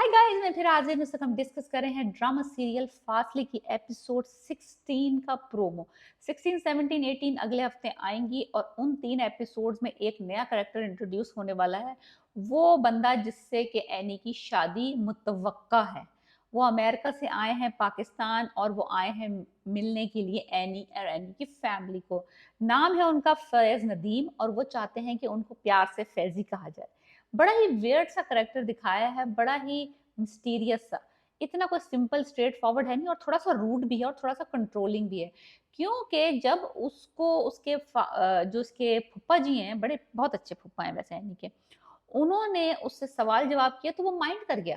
Hi guys, मैं फिर हाजिर हूँ। इस वक्त हम डिस्कस कर रहे हैं ड्रामा सीरियल फासले की एपिसोड 16 का प्रोमो। 16, 17, 18 अगले हफ्ते आएंगी और उन 3 एपिसोड्स में एक नया कैरेक्टर इंट्रोड्यूस होने वाला है। वो बंदा जिससे कि एनी की शादी मुतवक्का है। वो अमेरिका से आए हैं पाकिस्तान और वो आए हैं मिलने के लिए एनी और एनी की फैमिली को। नाम है उनका फैज नदीम और वो चाहते हैं कि उनको प्यार से फैजी कहा जाए। बड़ा ही वियर्ड सा करेक्टर दिखाया है, बड़ा ही मिस्टीरियस सा। इतना कोई सिंपल स्ट्रेट फॉरवर्ड है नहीं और थोड़ा सा रूड भी है और थोड़ा सा कंट्रोलिंग भी है। क्योंकि जब उसको उसके जो उसके फूफा जी हैं, बड़े बहुत अच्छे फूफा हैं वैसे एनी के, उन्होंने उससे सवाल जवाब किया तो वो माइंड कर गया।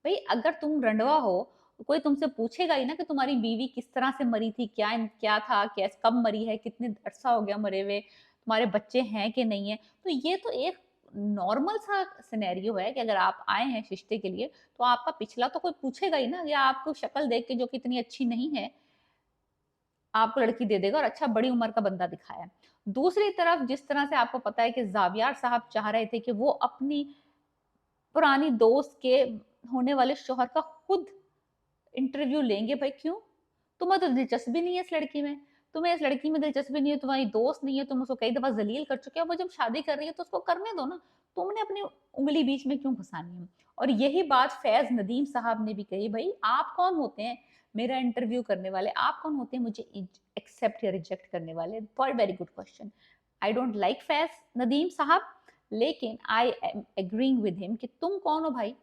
भाई अगर तुम रंडवा हो तो कोई तुमसे पूछेगा ही ना कि तुम्हारी बीवी किस तरह से मरी थी, क्या क्या था, कैसे कब मरी है, कितने अरसा हो गया मरे हुए, तुम्हारे बच्चे हैं कि नहीं है। तो ये तो एक नॉर्मल सा सिनेरियो है कि अगर आप आए हैं रिश्ते के लिए तो आपका पिछला तो कोई पूछेगा ही ना, या आपको शक्ल देख के जो कि इतनी अच्छी नहीं है आपको लड़की दे देगा, और अच्छा बड़ी उम्र का बंदा दिखाया है। दूसरी तरफ जिस तरह से आपको पता है कि जावियार साहब चाह रहे थे कि वो अपनी पुरानी दोस्त के होने वाले शोहर का खुद इंटरव्यू लेंगे। भाई क्यों? तुम्हें तो दिलचस्पी नहीं है इस लड़की में, तुम्हें इस लड़की में दिलचस्पी नहीं है, तुम्हारी दोस्त नहीं है, तुम उसको कई दफा जलील कर चुके हो। वो जब शादी कर रही है तो उसको करने दो ना, तुमने अपनी उंगली बीच में क्यों घुसानी है? और यही बात फैज नदीम साहब ने भी कही। भाई आप कौन होते हैं मेरा इंटरव्यू करने वाले? आप कौन होते हैं मुझे एक्सेप्ट या रिजेक्ट करने वाले? For very good question. I don't like Faiz Nadeem साहब, लेकिन I am agreeing with him कि तुम कौन हो भाई?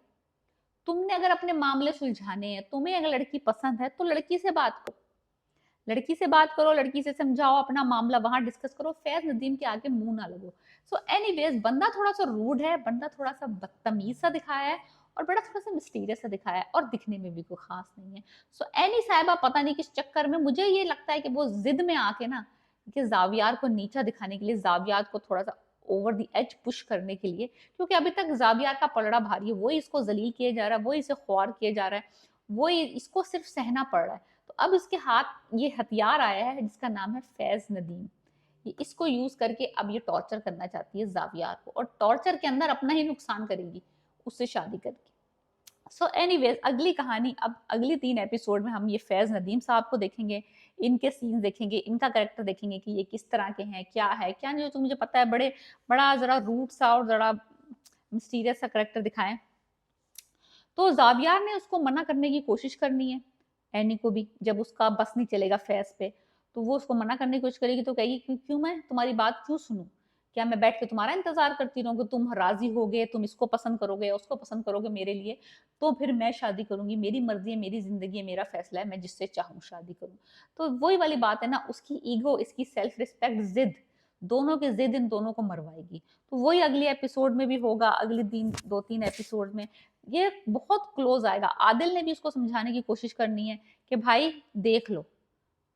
तुमने अगर अपने मामले सुलझाने हैं, तुम्हें अगर लड़की पसंद है तो लड़की से बात करो, लड़की से बात करो, लड़की से समझाओ, अपना मामला वहां डिस्कस करो, फैज नदीम के आगे मुंह ना लगो। सो एनीवेज बंदा थोड़ा सा रूड है, बंदा थोड़ा सा बदतमीज सा दिखाया है और बड़ा थोड़ा सा मिस्टीरियस सा दिखाया है और दिखने में भी कोई खास नहीं है। सो एनी साहिबा पता नहीं किस चक्कर में, मुझे ये लगता है कि वो जिद में आके ना कि जावियार को नीचा दिखाने के लिए, जावियार को थोड़ा सा ओवर द एज पुश करने के लिए, क्योंकि अभी तक जावियार का पलड़ा भारी है, वही इसको जलील किया जा रहा है, वही इसे ख्वार किया जा रहा है, वही इसको सिर्फ सहना पड़ रहा है। तो अब इसके हाथ ये हथियार आया है जिसका नाम है फैज नदीम। ये इसको यूज करके अब ये टॉर्चर करना चाहती है जावियार को, और टॉर्चर के अंदर अपना ही नुकसान करेगी उससे शादी करके। सो एनीवेज अगली कहानी, अब अगली 3 एपिसोड में हम ये फैज नदीम साहब को देखेंगे, इनके सीन देखेंगे, इनका कैरेक्टर देखेंगे कि ये किस तरह के हैं, क्या है क्या नहीं। तो मुझे पता है बड़े बड़ा जरा रूट सा और जरा मिस्टीरियस सा कैरेक्टर दिखाएं। तो जावियार ने उसको मना करने की कोशिश करनी है एनी को भी, जब उसका बस नहीं चलेगा फैज पे तो वो उसको मना करने की कोशिश करेगी। तो कहेगी क्यों क्यों मैं तुम्हारी बात क्यों सुनूं? क्या मैं बैठ के तुम्हारा इंतजार करती रहूंगी? तुम राजी होगे, तुम इसको पसंद करोगे, उसको पसंद करोगे मेरे लिए, तो फिर मैं शादी करूंगी। मेरी मर्जी है, मेरी जिंदगी है, मेरा फैसला है, मैं जिससे चाहूँ शादी करूँ। तो वही वाली बात है ना, उसकी ईगो, इसकी सेल्फ रिस्पेक्ट, जिद, दोनों की जिद इन दोनों को मरवाएगी। तो वही अगली एपिसोड में भी होगा, अगली 2-3 एपिसोड में ये बहुत क्लोज आएगा। आदिल ने भी उसको समझाने की कोशिश करनी है कि भाई देख लो,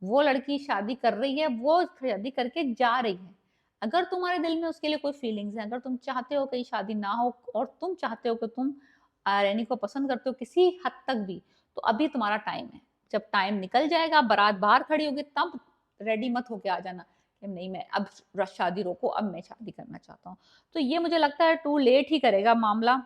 वो लड़की शादी कर रही है, वो शादी करके जा रही है। अगर तुम्हारे दिल में उसके लिए कोई फीलिंग्स है, अगर तुम चाहते हो कि शादी ना हो और तुम चाहते हो कि तुम रैनी को पसंद करते हो किसी हद तक भी, तो अभी तुम्हारा टाइम है। जब टाइम निकल जाएगा, बारात बाहर खड़ी होगी, तब रेडी मत होके आ जाना कि नहीं मैं अब शादी रोको, अब मैं शादी करना चाहता हूँ। तो ये मुझे लगता है टू लेट ही करेगा मामला।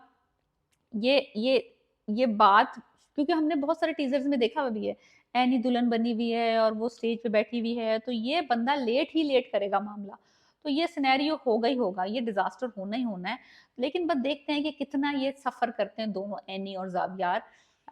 ये बात, क्योंकि हमने बहुत सारे टीजर्स में देखा हुआ भी है, एनी दुल्हन बनी हुई है और वो स्टेज पे बैठी हुई है, तो ये बंदा लेट ही लेट करेगा मामला। तो ये सिनेरियो होगा ही होगा, ये डिजास्टर होना ही होना है। लेकिन बस देखते हैं कि कितना ये सफर करते हैं दोनों, एनी और जावियार,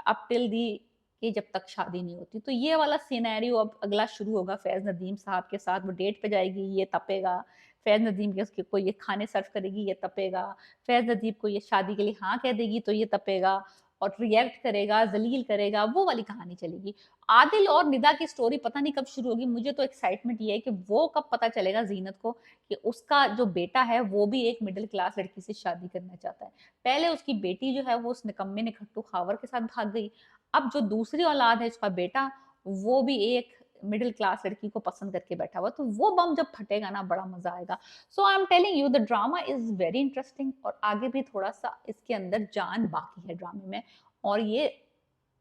अप टिल दी कि जब तक शादी नहीं होती। तो ये वाला सिनेरियो अब अगला शुरू होगा फैज नदीम साहब के साथ। वो डेट पे जाएगी, ये तपेगा। फैज नदीम के उसके को ये खाने सर्व करेगी, ये तपेगा। फैज नदीम को ये शादी के लिए हाँ कह देगी तो ये तपेगा और रिएक्ट करेगा, जलील करेगा, वो वाली कहानी चलेगी। आदिल और निदा की स्टोरी पता नहीं कब शुरू होगी। मुझे तो एक्साइटमेंट ये है कि वो कब पता चलेगा जीनत को कि उसका जो बेटा है वो भी एक मिडिल क्लास लड़की से शादी करना चाहता है। पहले उसकी बेटी जो है वो उस निकम्मे निखट्टू खावर के साथ भाग गई, अब जो दूसरी औलाद है उसका बेटा, वो भी एक मिडिल क्लास लड़की को पसंद करके बैठा हुआ। तो वो बम जब फटेगा ना, बड़ा मजा आएगा। So I am telling you the drama is very interesting, और आगे भी थोड़ा सा इसके अंदर जान बाकी है ड्रामे में। और ये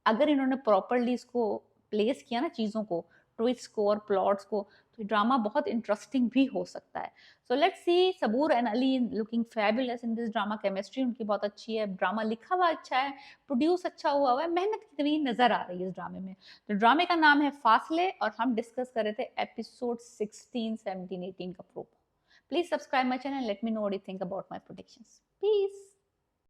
अगर इन्होंने प्रॉपरली इसको प्लेस किया ना चीजों को, ट्विस्ट को और प्लॉट्स को, तो ड्रामा बहुत इंटरेस्टिंग भी हो सकता है। So let's see, Saboor and Ali looking fabulous in this drama, chemistry उनकी बहुत अच्छी है, ड्रामा लिखा हुआ अच्छा है, प्रोड्यूस अच्छा हुआ है, मेहनत की कमी नजर आ रही है इस ड्रामे में। तो ड्रामे का नाम है फासले और हम डिस्कस कर रहे थे एपिसोड 16, 17, 18 का promo. Please subscribe my channel, let me know what you think about my predictions. Piece.